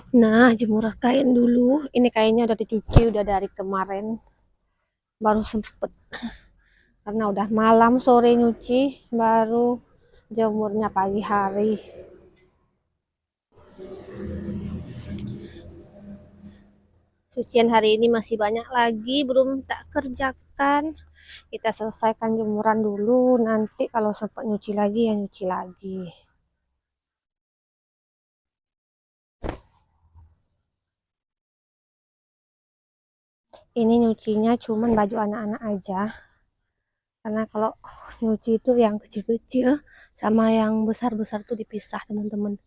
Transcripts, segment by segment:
Nah, jemur kain dulu. Ini kainnya udah dicuci, udah dari kemarin. Baru sempet. Karena udah malam, sore nyuci. Baru jemurnya pagi hari. Cucian hari ini masih banyak lagi, belum tak kerjakan. Kita selesaikan jemuran dulu. Nanti kalau sempat nyuci lagi, ya nyuci lagi. Ini nyucinya cuman baju anak-anak aja. Karena kalau nyuci itu yang kecil-kecil sama yang besar-besar tuh dipisah, teman-teman.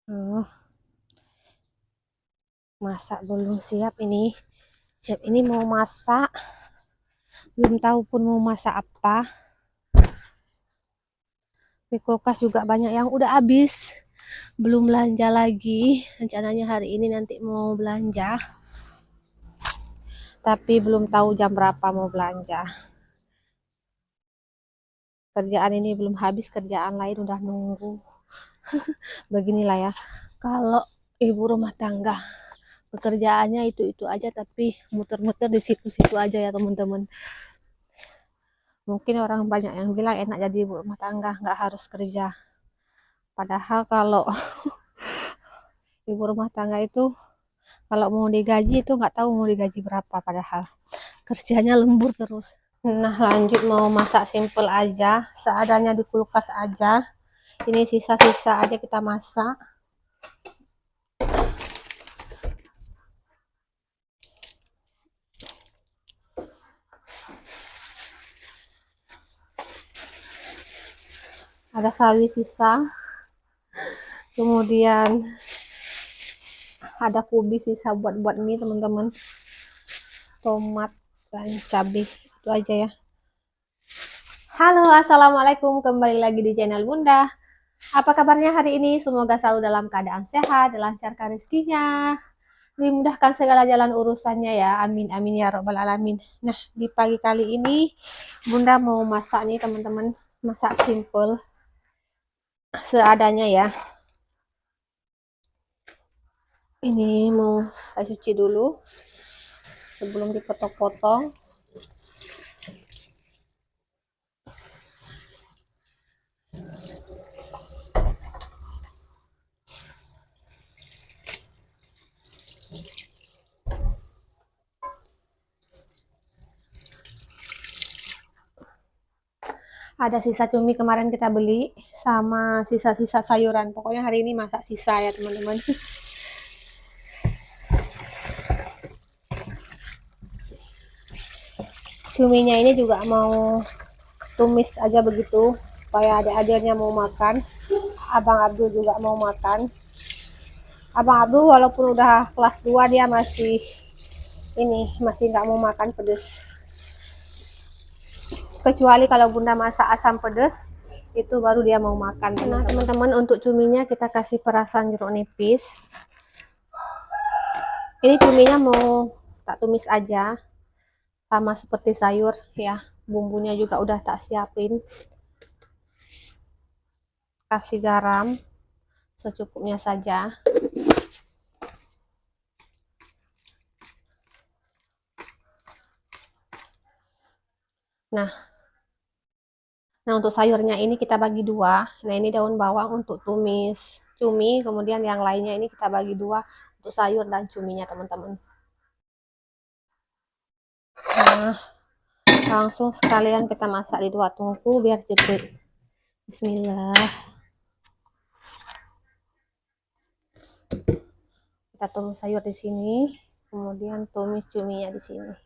Oh, masak belum siap ini. Siap ini mau masak. Belum tahu pun mau masak apa. Di kulkas juga banyak yang udah habis. Belum belanja lagi. Rencananya hari ini nanti mau belanja. Tapi belum tahu jam berapa mau belanja. Kerjaan ini belum habis, kerjaan lain udah nunggu. Beginilah ya. Kalau ibu rumah tangga pekerjaannya itu aja, tapi muter-muter di situ-situ aja ya teman-teman. Mungkin orang banyak yang bilang enak jadi ibu rumah tangga, nggak harus kerja. Padahal kalau ibu rumah tangga itu kalau mau digaji itu nggak tahu mau digaji berapa, padahal kerjanya lembur terus. Nah, lanjut mau masak simple aja, seadanya di kulkas aja. Ini sisa-sisa aja kita masak. Ada sawi sisa, kemudian ada kubis sisa buat mie teman-teman, tomat dan cabai. Itu aja ya. Halo, assalamualaikum, kembali lagi di channel Bunda. Apa kabarnya hari ini? Semoga selalu dalam keadaan sehat, dilancarkan rezekinya, dimudahkan segala jalan urusannya ya. Amin amin ya robbal alamin. Nah, di pagi kali ini Bunda mau masak nih teman-teman, masak simple seadanya ya. Ini mau saya cuci dulu sebelum dipotong-potong. Ada sisa cumi kemarin kita beli sama sisa-sisa sayuran. Pokoknya hari ini masak sisa ya teman-teman. Cuminya ini juga mau tumis aja begitu supaya adik-adiknya mau makan. Abang Abdul juga mau makan. Abang Abdul walaupun udah kelas 2 dia masih nggak mau makan pedas. Kecuali kalau Bunda masak asam pedas, itu baru dia mau makan. Nah teman-teman, untuk cuminya kita kasih perasan jeruk nipis. Ini cuminya mau tak tumis aja, sama seperti sayur ya. Bumbunya juga udah tak siapin. Kasih garam secukupnya saja. Nah, untuk sayurnya ini kita bagi dua. Nah, ini daun bawang untuk tumis cumi, kemudian yang lainnya ini kita bagi dua untuk sayur dan cuminya, teman-teman. Nah, langsung sekalian kita masak di dua tungku biar cepet. Bismillah. Kita tumis sayur di sini, kemudian tumis cuminya di sini.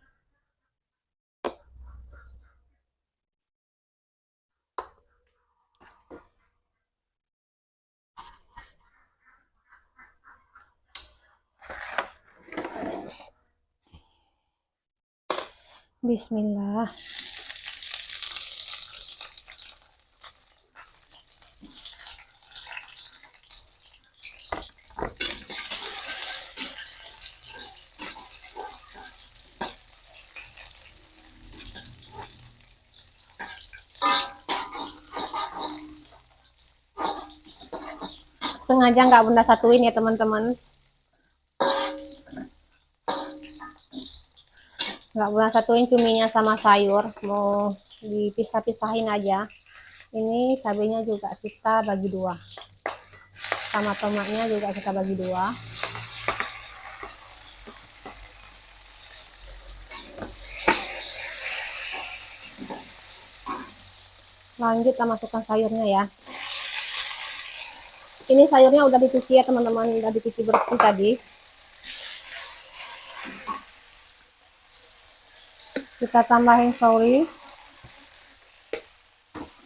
Bismillah. Sengaja nggak bunda satuin ya teman-teman, nggak bunda satuin cuminya sama sayur, mau dipisah-pisahin aja. Ini cabenya juga kita bagi dua, sama tomatnya juga kita bagi dua. Lanjut kita masukkan sayurnya ya. Ini sayurnya udah dicuci ya teman-teman, udah dicuci bersih tadi. Kita tambahin sauri,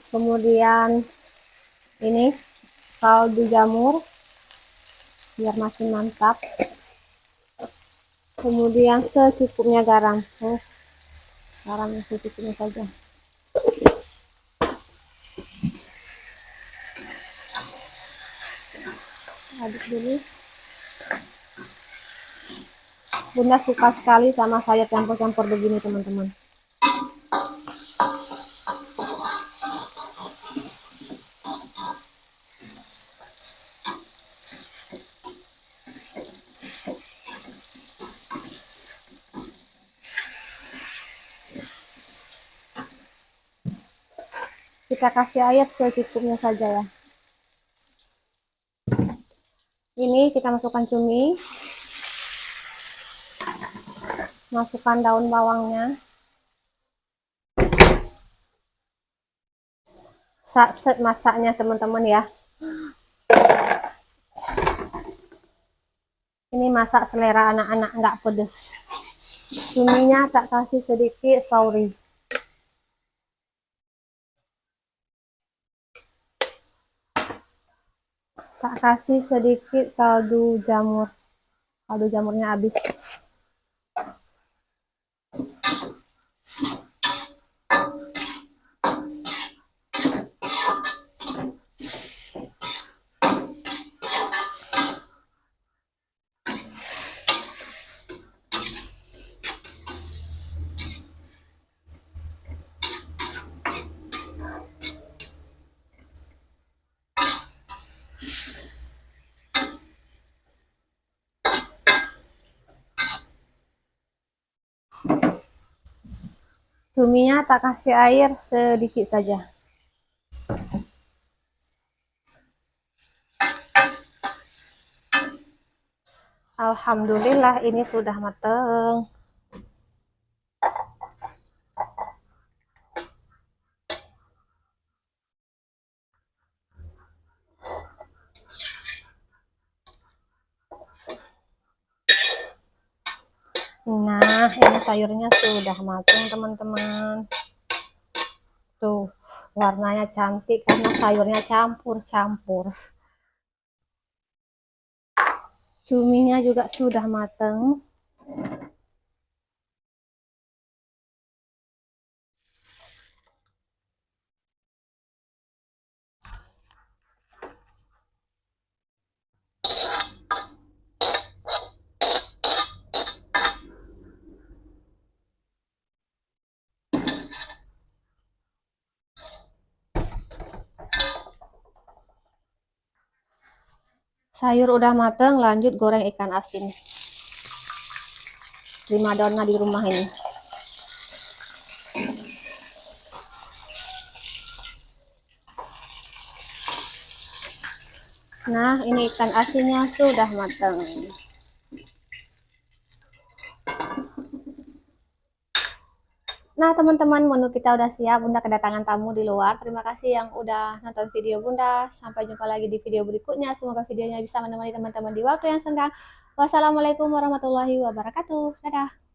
kemudian ini kaldu jamur biar makin mantap, kemudian secukupnya garam. Garam secukupnya saja. Aduk dulu. Bunda suka sekali sama sayur campur-campur begini teman-teman. Kita kasih air secukupnya saja ya. Ini kita masukkan cumi, masukkan daun bawangnya, set masaknya teman-teman ya. Ini masak selera anak-anak, nggak pedes. Cuminya tak kasih sedikit sauri. Tak kasih sedikit kaldu jamur. Kaldu jamurnya habis. Cuminya tak kasih air sedikit saja. Alhamdulillah ini sudah mateng. Nah, ini sayurnya sudah matang teman-teman. Tuh, warnanya cantik karena sayurnya campur-campur. Cuminya juga sudah matang. Sayur udah mateng, lanjut goreng ikan asin. Primadona di rumah ini. Nah, ini ikan asinnya sudah mateng. Nah, teman-teman, menu kita udah siap. Bunda kedatangan tamu di luar. Terima kasih yang udah nonton video Bunda. Sampai jumpa lagi di video berikutnya. Semoga videonya bisa menemani teman-teman di waktu yang senggang. Wassalamualaikum warahmatullahi wabarakatuh. Dadah.